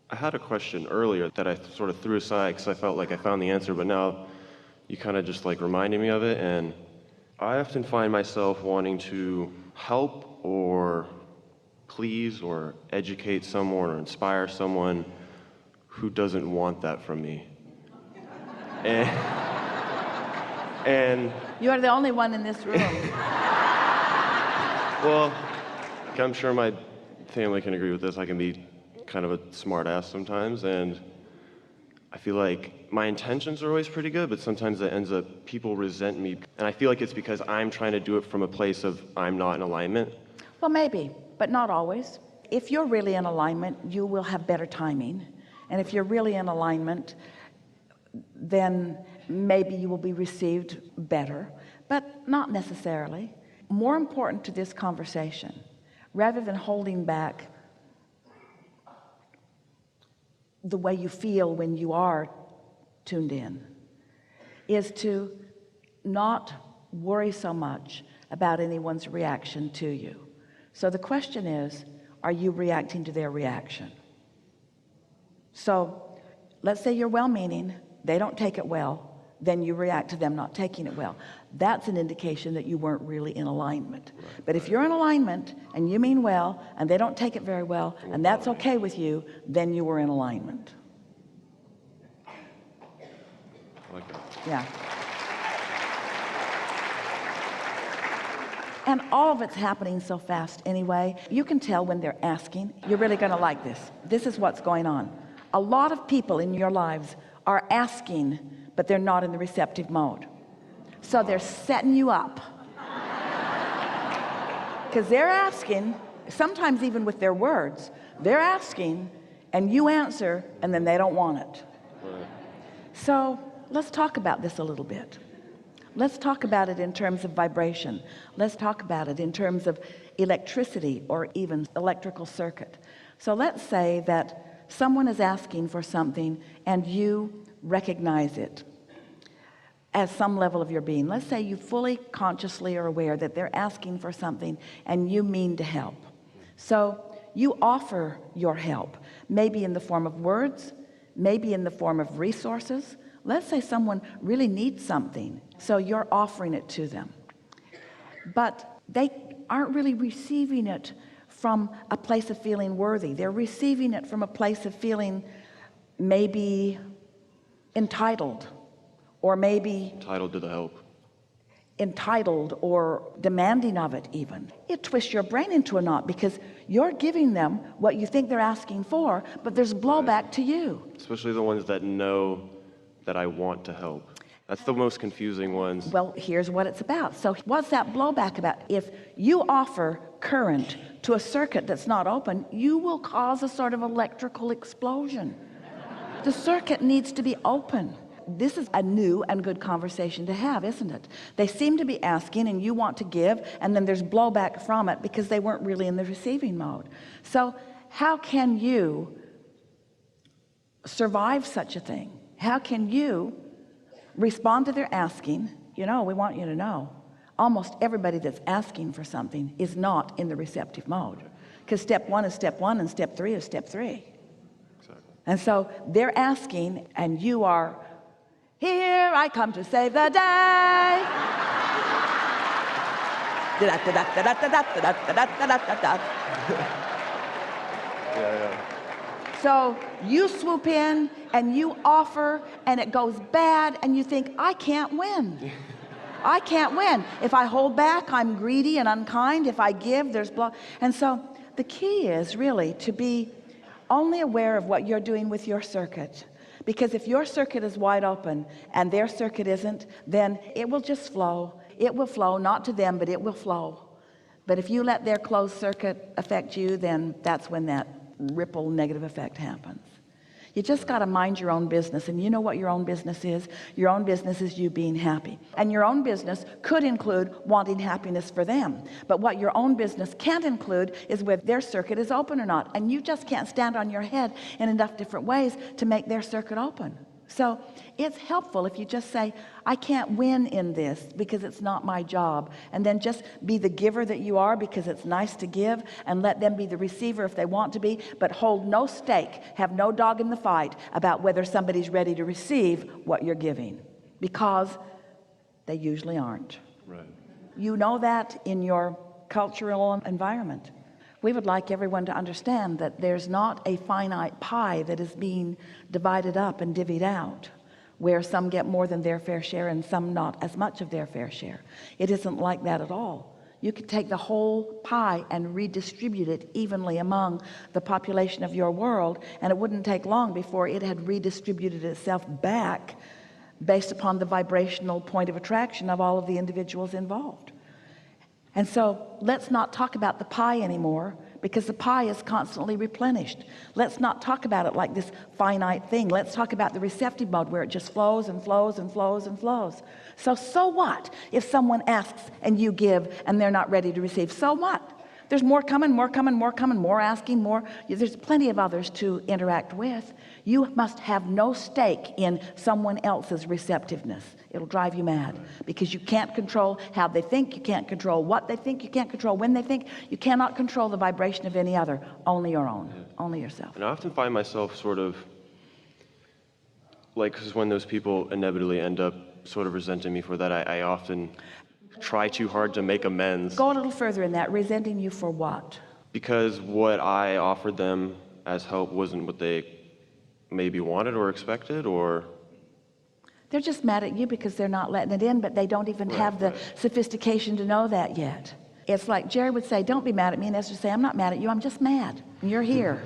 I had a question earlier that I sort of threw aside because I felt like I found the answer, but now you kind of just like reminded me of it. And I often find myself wanting to help or please or educate someone or inspire someone who doesn't want that from me. And, and You are the only one in this room. well, I'm sure my family can agree with this. I can be kind of a smart ass sometimes, and I feel like my intentions are always pretty good, but sometimes it ends up people resent me, and I feel like it's because I'm trying to do it from a place of I'm not in alignment. Well, maybe, but not always. If you're really in alignment, you will have better timing. And if you're really in alignment, then maybe you will be received better, but not necessarily. More important to this conversation, rather than holding back the way you feel when you are tuned in, is to not worry so much about anyone's reaction to you. So the question is, are you reacting to their reaction? So let's say you're well-meaning, they don't take it well, then you react to them not taking it well. That's an indication that you weren't really in alignment. But if you're in alignment and you mean well and they don't take it very well and that's okay with you, then you were in alignment. I like that. Yeah. And all of it's happening so fast anyway. You can tell when they're asking. You're really going to like this. This is what's going on. A lot of people in your lives are asking, but they're not in the receptive mode. So they're setting you up. Because they're asking, sometimes even with their words, they're asking and you answer and then they don't want it. Right. So let's talk about this a little bit. Let's talk about it in terms of vibration. Let's talk about it in terms of electricity or even electrical circuit. So let's say that someone is asking for something and you recognize it as some level of your being. Let's say you fully consciously are aware that they're asking for something and you mean to help. So you offer your help, maybe in the form of words, maybe in the form of resources. Let's say someone really needs something, so you're offering it to them, but they aren't really receiving it from a place of feeling worthy. They're receiving it from a place of feeling maybe entitled, or maybe Entitled to the help. entitled or demanding of it even. It twists your brain into a knot because you're giving them what you think they're asking for, but there's blowback to you. Especially the ones that know that I want to help. That's the most confusing ones. Well, here's what it's about. So what's that blowback about? If you offer current to a circuit that's not open, you will cause a sort of electrical explosion. The circuit needs to be open. This is a new and good conversation to have, isn't it? They seem to be asking and you want to give, and then there's blowback from it because they weren't really in the receiving mode. So how can you survive such a thing? How can you respond to their asking? You know, we want you to know almost everybody that's asking for something is not in the receptive mode, because step one is step one and step three is step three. Exactly. And so they're asking and you are, here I come to save the day. yeah. So you swoop in and you offer and it goes bad and you think, I can't win. I can't win. If I hold back, I'm greedy and unkind. If I give, there's blow. And so the key is really to be only aware of what you're doing with your circuit. Because if your circuit is wide open and their circuit isn't, then it will just flow. It will flow, not to them, but it will flow. But if you let their closed circuit affect you, then that's when that ripple negative effect happens. You just got to mind your own business. And you know what your own business is? Your own business is you being happy. And your own business could include wanting happiness for them. But what your own business can't include is whether their circuit is open or not. And you just can't stand on your head in enough different ways to make their circuit open. So it's helpful if you just say, I can't win in this because it's not my job, and then just be the giver that you are because it's nice to give, and let them be the receiver if they want to be, but hold no stake, have no dog in the fight about whether somebody's ready to receive what you're giving, because they usually aren't. Right. You know that in your cultural environment. We would like everyone to understand that there's not a finite pie that is being divided up and divvied out, where some get more than their fair share and some not as much of their fair share. It isn't like that at all. You could take the whole pie and redistribute it evenly among the population of your world, and it wouldn't take long before it had redistributed itself back based upon the vibrational point of attraction of all of the individuals involved. And so let's not talk about the pie anymore, because the pie is constantly replenished. Let's not talk about it like this finite thing. Let's talk about the receptive mode, where it just flows and flows and flows and flows. So what if someone asks and you give and they're not ready to receive? So what? There's more coming, more coming, more coming, more asking, more. There's plenty of others to interact with. You must have no stake in someone else's receptiveness. It'll drive you mad, because you can't control how they think. You can't control what they think. You can't control when they think. You cannot control the vibration of any other, only your own, only yourself. And I often find myself sort of like, because when those people inevitably end up sort of resenting me for that, I often try too hard to make amends. Go a little further in that. Resenting you for what? Because what I offered them as help wasn't what they maybe wanted or expected, or They're just mad at you because they're not letting it in, but they don't even have the sophistication to know that yet. It's like Jerry would say, don't be mad at me, and Esther would say, I'm not mad at you, I'm just mad, and you're here.